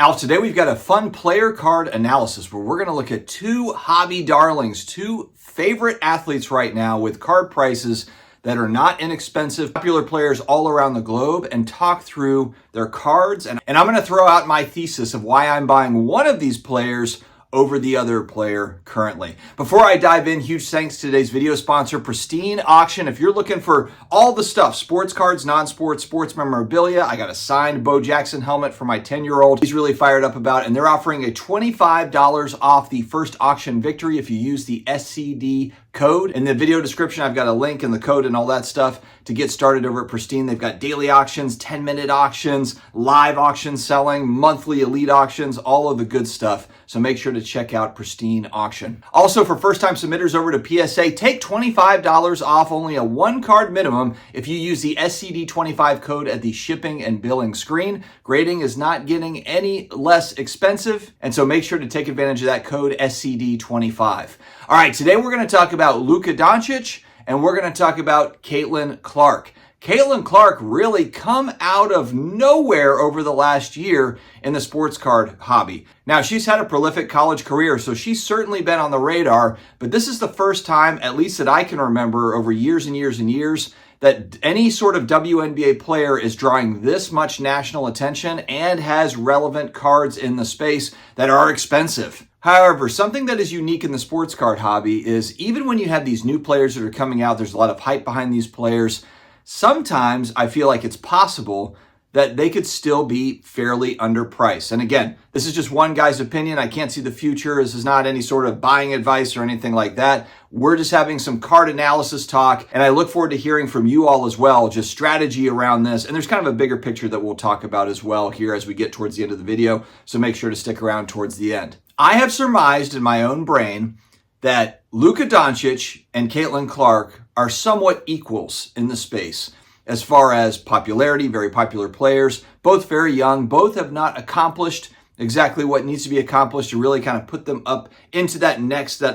Al, today we've got a fun player card analysis where we're going to look at two hobby darlings, two favorite athletes right now with card prices that are not inexpensive, popular players all around the globe, and talk through their cards. And I'm going to throw out my thesis of why I'm buying one of these players over the other player currently. Before I dive in, huge thanks to today's video sponsor, Pristine Auction. If you're looking for all the stuff, sports cards, non-sports, sports memorabilia, I got a signed Bo Jackson helmet for my 10-year-old. He's really fired up about it, and they're offering a $25 off the first auction victory if you use the SCD code. In the video description, I've got a link and the code and all that stuff to get started over at Pristine. They've got daily auctions, 10-minute auctions, live auction selling, monthly elite auctions, all of the good stuff. So make sure to check out Pristine Auction. Also, for first-time submitters over to PSA, take $25 off only a one-card minimum if you use the SCD25 code at the shipping and billing screen. Grading is not getting any less expensive, and so make sure to take advantage of that code SCD25. All right, today we're going to talk about Luka Doncic, and we're going to talk about Caitlin Clark. Caitlin Clark really come out of nowhere over the last year in the sports card hobby. Now, she's had a prolific college career, so she's certainly been on the radar, but this is the first time, at least that I can remember over years and years and years, that any sort of WNBA player is drawing this much national attention and has relevant cards in the space that are expensive. However, something that is unique in the sports card hobby is even when you have these new players that are coming out, there's a lot of hype behind these players. Sometimes I feel like it's possible that they could still be fairly underpriced. And again, this is just one guy's opinion. I can't see the future. This is not any sort of buying advice or anything like that. We're just having some card analysis talk, and I look forward to hearing from you all as well, just strategy around this. And there's kind of a bigger picture that we'll talk about as well here as we get towards the end of the video, so make sure to stick around towards the end. I have surmised in my own brain that Luka Doncic and Caitlin Clark are somewhat equals in the space as far as popularity, very popular players, both very young, both have not accomplished exactly what needs to be accomplished to really kind of put them up into that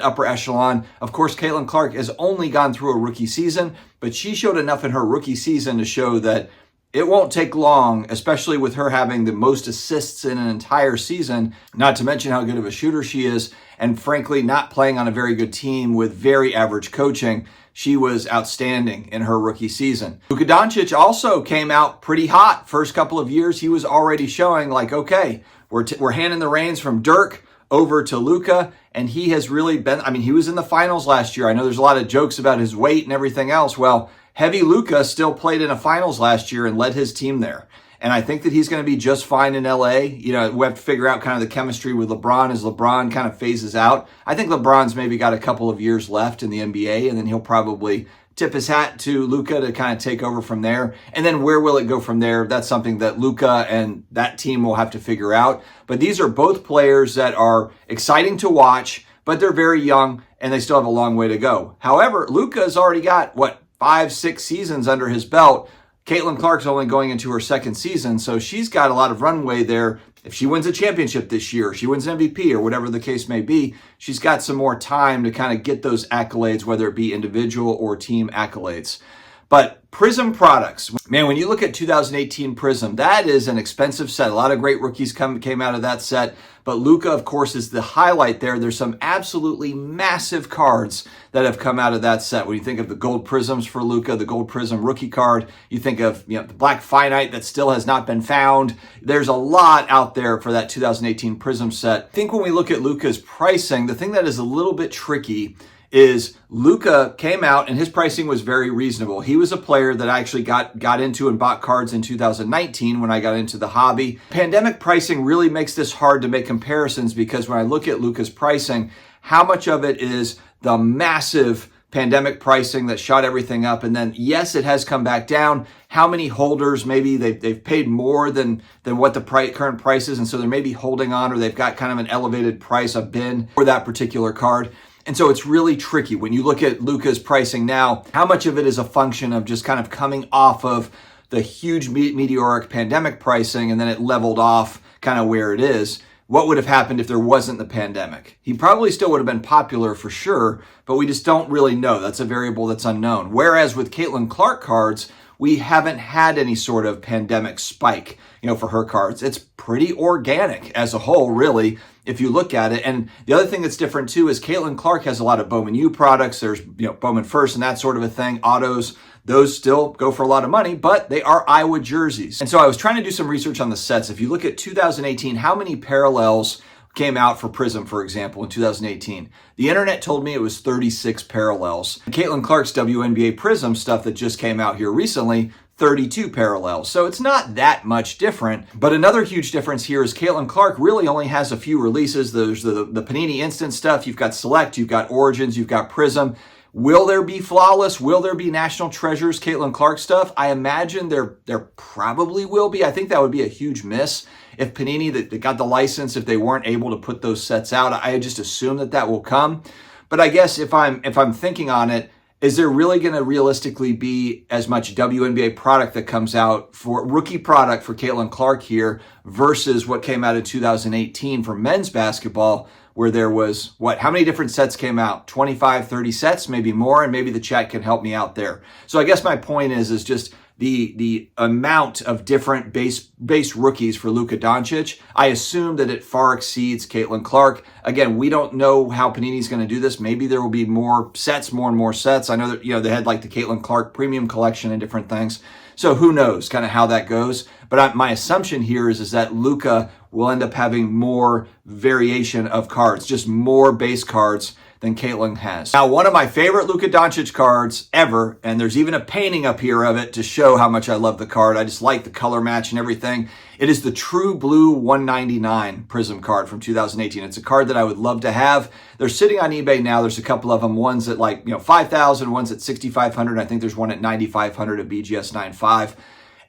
upper echelon. Of course, Caitlin Clark has only gone through a rookie season, but she showed enough in her rookie season to show that it won't take long, especially with her having the most assists in an entire season, not to mention how good of a shooter she is, and frankly, not playing on a very good team with very average coaching. She was outstanding in her rookie season. Luka Doncic also came out pretty hot. First couple of years, he was already showing like, okay, we're handing the reins from Dirk over to Luka, and he has really been, he was in the finals last year. I know there's a lot of jokes about his weight and everything else. Well, heavy Luka still played in a finals last year and led his team there. And I think that he's going to be just fine in LA. You know, we have to figure out kind of the chemistry with LeBron as LeBron kind of phases out. I think LeBron's maybe got a couple of years left in the NBA, and then he'll probably tip his hat to Luka to kind of take over from there. And then where will it go from there? That's something that Luka and that team will have to figure out. But these are both players that are exciting to watch, but they're very young and they still have a long way to go. However, Luka has already got, 5-6 seasons under his belt. Caitlin Clark's only going into her second season, so she's got a lot of runway there. If she wins a championship this year, she wins an MVP or whatever the case may be, she's got some more time to kind of get those accolades, whether it be individual or team accolades. But Prism products, man, when you look at 2018 Prism, that is an expensive set. A lot of great rookies came out of that set, but Luka, of course, is the highlight there. There's some absolutely massive cards that have come out of that set. When you think of the gold Prisms for Luka, the gold Prism rookie card, you think of the black finite that still has not been found. There's a lot out there for that 2018 Prism set. I think when we look at Luka's pricing, the thing that is a little bit tricky is Luka came out and his pricing was very reasonable. He was a player that I actually got into and bought cards in 2019 when I got into the hobby. Pandemic pricing really makes this hard to make comparisons because when I look at Luka's pricing, how much of it is the massive pandemic pricing that shot everything up, and then yes, it has come back down. How many holders maybe they've paid more than what the current price is, and so they're maybe holding on, or they've got kind of an elevated price, a bin for that particular card. And so it's really tricky when you look at Luka's pricing now, how much of it is a function of just kind of coming off of the huge meteoric pandemic pricing and then it leveled off kind of where it is. What would have happened if there wasn't the pandemic? He probably still would have been popular for sure, but we just don't really know. That's a variable that's unknown. Whereas with Caitlin Clark cards, we haven't had any sort of pandemic spike, for her cards. It's pretty organic as a whole, really, if you look at it. And the other thing that's different too is Caitlin Clark has a lot of Bowman U products. There's, Bowman First and that sort of a thing. Autos, those still go for a lot of money, but they are Iowa jerseys. And so I was trying to do some research on the sets. If you look at 2018, how many parallels came out for Prism, for example, in 2018? The internet told me it was 36 parallels. Caitlin Clark's WNBA Prism stuff that just came out here recently, 32 parallels. So it's not that much different. But another huge difference here is Caitlin Clark really only has a few releases. There's the Panini Instant stuff. You've got Select, you've got Origins, you've got Prism. Will there be Flawless? Will there be National Treasures Caitlin Clark stuff? I imagine there probably will be. I think that would be a huge miss if Panini that got the license, if they weren't able to put those sets out. I just assume that will come. But I guess if I'm thinking on it, is there really going to realistically be as much WNBA product that comes out for rookie product for Caitlin Clark here versus what came out in 2018 for men's basketball, where there was, how many different sets came out? 25, 30 sets, maybe more, and maybe the chat can help me out there. So I guess my point is just the amount of different base rookies for Luka Doncic. I assume that it far exceeds Caitlin Clark. Again, we don't know how Panini's going to do this. Maybe there will be more and more sets. I know that, they had like the Caitlin Clark premium collection and different things. So who knows kind of how that goes. But my assumption here is that Luka will end up having more variation of cards, just more base cards than Caitlin has. Now, one of my favorite Luka Doncic cards ever, and there's even a painting up here of it to show how much I love the card. I just like the color match and everything. It is the True Blue 199 Prism card from 2018. It's a card that I would love to have. They're sitting on eBay now. There's a couple of them. One's at like, $5,000, one's at $6,500. I think there's one at $9,500 at BGS 9.5.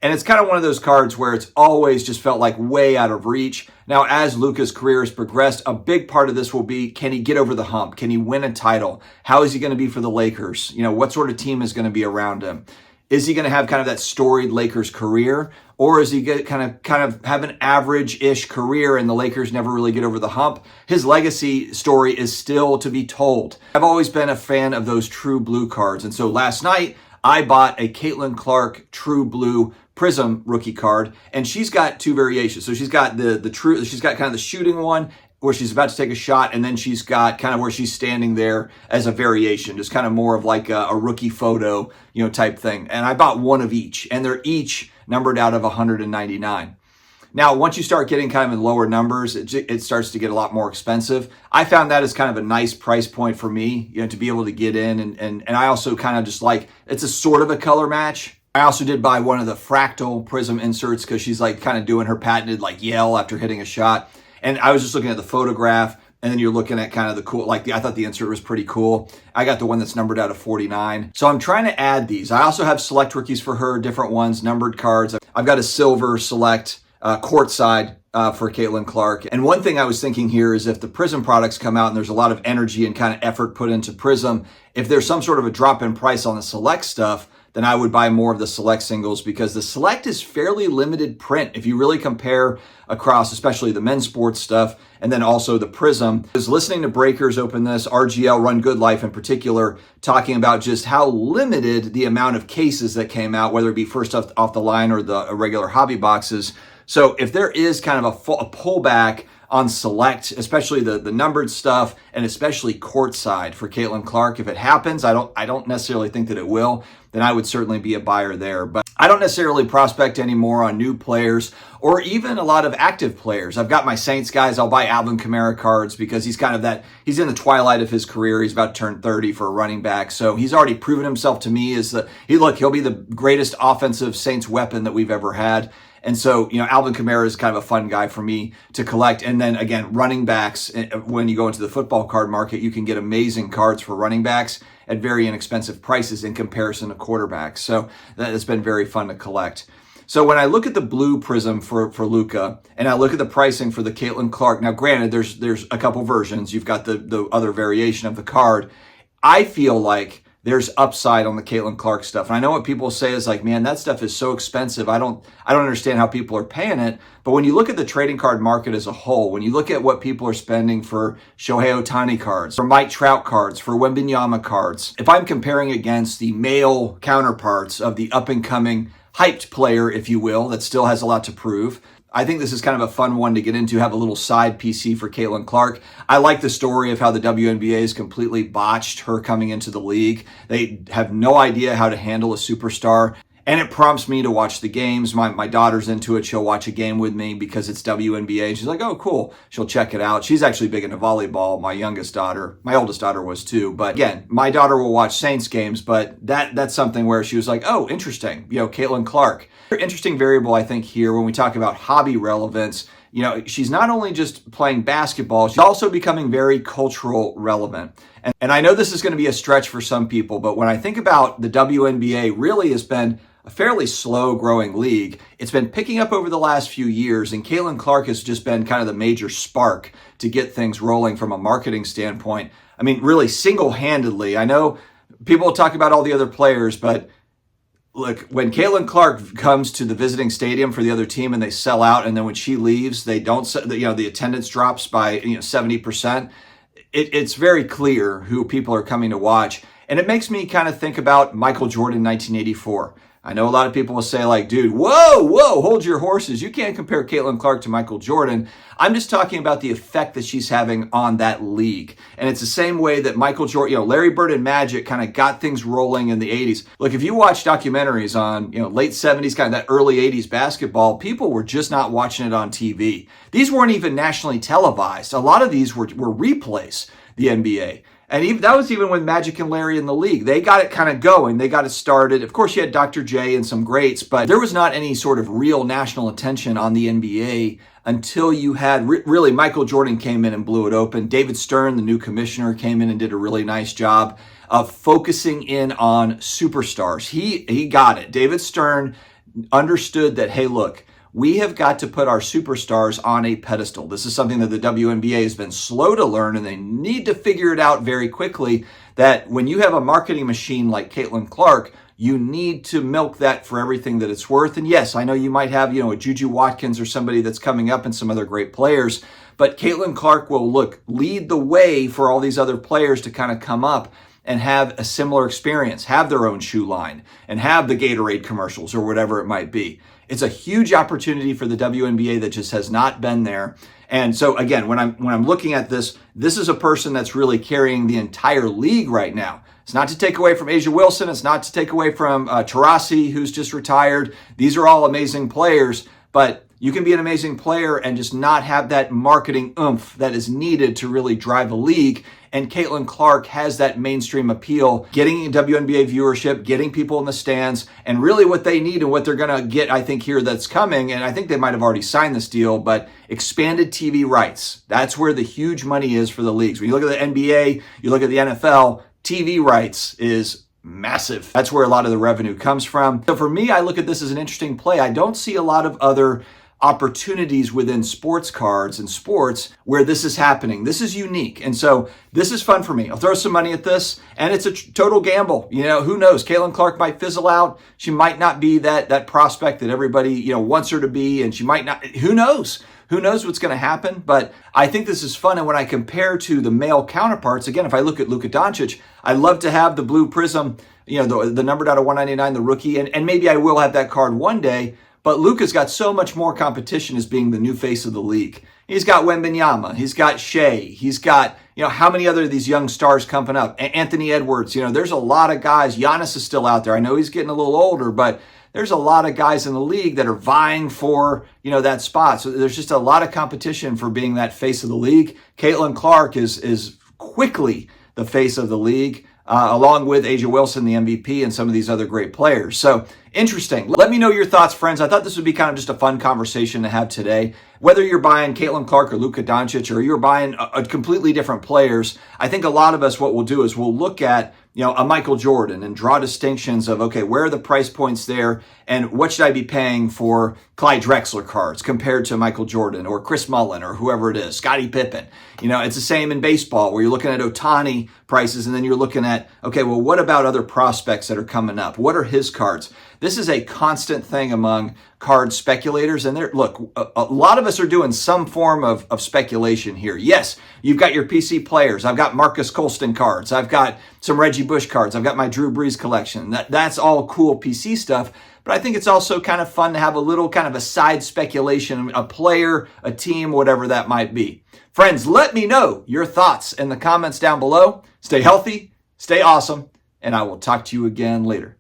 And it's kind of one of those cards where it's always just felt like way out of reach. Now, as Luka's career has progressed, a big part of this will be, can he get over the hump? Can he win a title? How is he going to be for the Lakers? What sort of team is going to be around him? Is he going to have kind of that storied Lakers career? Or is he going to kind of have an average-ish career and the Lakers never really get over the hump? His legacy story is still to be told. I've always been a fan of those True Blue cards. And so last night, I bought a Caitlin Clark True Blue Prism rookie card, and she's got two variations. So she's got she's got kind of the shooting one where she's about to take a shot, and then she's got kind of where she's standing there as a variation, just kind of more of like a rookie photo, type thing. And I bought one of each, and they're each numbered out of 199. Now, once you start getting kind of in lower numbers, it starts to get a lot more expensive. I found that as kind of a nice price point for me, to be able to get in. And I also kind of just like, it's a sort of a color match. I also did buy one of the fractal Prism inserts because she's like kind of doing her patented like yell after hitting a shot. And I was just looking at the photograph, and then you're looking at kind of the cool, I thought the insert was pretty cool. I got the one that's numbered out of 49. So I'm trying to add these. I also have select rookies for her, different ones, numbered cards. I've got a silver select courtside for Caitlin Clark. And one thing I was thinking here is if the Prism products come out and there's a lot of energy and kind of effort put into Prism, if there's some sort of a drop in price on the select stuff, then I would buy more of the select singles, because the select is fairly limited print. If you really compare across, especially the men's sports stuff, and then also the Prism. I was listening to Breakers open this, RGL, Run Good Life in particular, talking about just how limited the amount of cases that came out, whether it be first off the line or the regular hobby boxes. So if there is kind of a pullback on select, especially the numbered stuff, and especially courtside for Caitlin Clark, if it happens, I don't necessarily think that it will, then I would certainly be a buyer there. But I don't necessarily prospect anymore on new players or even a lot of active players. I've got my Saints guys. I'll buy Alvin Kamara cards because he's kind of he's in the twilight of his career. He's about to turn 30 for a running back. So he's already proven himself to me as he'll be the greatest offensive Saints weapon that we've ever had. And so, Alvin Kamara is kind of a fun guy for me to collect. And then again, running backs, when you go into the football card market, you can get amazing cards for running backs at very inexpensive prices in comparison to quarterbacks. So that's been very fun to collect. So when I look at the blue Prism for Luka, and I look at the pricing for the Caitlin Clark, now granted, there's a couple versions. You've got the other variation of the card. I feel like there's upside on the Caitlin Clark stuff. And I know what people say is like, man, that stuff is so expensive. I don't understand how people are paying it. But when you look at the trading card market as a whole, when you look at what people are spending for Shohei Ohtani cards, for Mike Trout cards, for Wembanyama cards, if I'm comparing against the male counterparts of the up and coming hyped player, if you will, that still has a lot to prove, I think this is kind of a fun one to get into, have a little side PC for Caitlin Clark. I like the story of how the WNBA has completely botched her coming into the league. They have no idea how to handle a superstar. And it prompts me to watch the games. My daughter's into it. She'll watch a game with me because it's WNBA. She's like, oh, cool. She'll check it out. She's actually big into volleyball. My oldest daughter was too. But again, my daughter will watch Saints games, but that's something where she was like, oh, interesting. Caitlin Clark. Interesting variable, I think, here when we talk about hobby relevance. She's not only just playing basketball, she's also becoming very cultural relevant. And I know this is going to be a stretch for some people, but when I think about the WNBA really has been a fairly slow growing league. It's been picking up over the last few years, and Caitlin Clark has just been kind of the major spark to get things rolling from a marketing standpoint. I mean, really single-handedly. I know people talk about all the other players, but look, when Caitlin Clark comes to the visiting stadium for the other team and they sell out, and then when she leaves, they don't, the attendance drops by 70%. It's very clear who people are coming to watch. And it makes me kind of think about Michael Jordan 1984. I know a lot of people will say like, dude, whoa, hold your horses. You can't compare Caitlin Clark to Michael Jordan. I'm just talking about the effect that she's having on that league. And it's the same way that Michael Jordan, Larry Bird and Magic kind of got things rolling in the 80s. Look, if you watch documentaries on, late 70s, kind of that early 80s basketball, people were just not watching it on TV. These weren't even nationally televised. A lot of these were replays, the NBA. And even, that was even with Magic and Larry in the league. They got it kind of going. They got it started. Of course, you had Dr. J and some greats, but there was not any sort of real national attention on the NBA until you had, really, Michael Jordan came in and blew it open. David Stern, the new commissioner, came in and did a really nice job of focusing in on superstars. He got it. David Stern understood that, hey, look, we have got to put our superstars on a pedestal. This is something that the WNBA has been slow to learn, and they need to figure it out very quickly, that when you have a marketing machine like Caitlin Clark, you need to milk that for everything that it's worth. And yes, I know you might have, a Juju Watkins or somebody that's coming up and some other great players, but Caitlin Clark will lead the way for all these other players to kind of come up and have a similar experience, have their own shoe line, and have the Gatorade commercials or whatever it might be. It's a huge opportunity for the WNBA that just has not been there. And so again, when I'm looking at this is a person that's really carrying the entire league right now. It's not to take away from Asia Wilson. It's not to take away from Taurasi, who's just retired. These are all amazing players, but you can be an amazing player and just not have that marketing oomph that is needed to really drive a league. And Caitlin Clark has that mainstream appeal, getting WNBA viewership, getting people in the stands, and really what they need and what they're going to get, I think, here that's coming, and I think they might have already signed this deal, but expanded TV rights. That's where the huge money is for the leagues. When you look at the NBA, you look at the NFL, TV rights is massive. That's where a lot of the revenue comes from. So for me, I look at this as an interesting play. I don't see a lot of other opportunities within sports cards and sports where this is happening. This is unique. And so this is fun for me. I'll throw some money at this, and it's a total gamble. Who knows? Caitlin Clark might fizzle out. She might not be that prospect that everybody, wants her to be, and she might not. Who knows? Who knows what's going to happen? But I think this is fun. And when I compare to the male counterparts, again, if I look at Luka Doncic, I love to have the blue prism, the numbered out of 199, the rookie, and maybe I will have that card one day. But Luka's got so much more competition as being the new face of the league. He's got Wembanyama. He's got Shea. He's got, how many other of these young stars coming up? Anthony Edwards. There's a lot of guys. Giannis is still out there. I know he's getting a little older, but there's a lot of guys in the league that are vying for, that spot. So there's just a lot of competition for being that face of the league. Caitlin Clark is quickly the face of the league, along with Asia Wilson, the MVP, and some of these other great players. So interesting. Let me know your thoughts, friends. I thought this would be kind of just a fun conversation to have today. Whether you're buying Caitlin Clark or Luka Doncic, or you're buying a completely different players, I think a lot of us, what we'll do is we'll look at, a Michael Jordan and draw distinctions of, okay, where are the price points there and what should I be paying for Clyde Drexler cards compared to Michael Jordan or Chris Mullin or whoever it is, Scottie Pippen. It's the same in baseball where you're looking at Ohtani prices and then you're looking at, okay, well, what about other prospects that are coming up? What are his cards? This is a constant thing among card speculators. And look, a lot of us are doing some form of speculation here. Yes, you've got your PC players. I've got Marcus Colston cards. I've got some Reggie Bush cards. I've got my Drew Brees collection. That's all cool PC stuff. But I think it's also kind of fun to have a little kind of a side speculation, a player, a team, whatever that might be. Friends, let me know your thoughts in the comments down below. Stay healthy, stay awesome, and I will talk to you again later.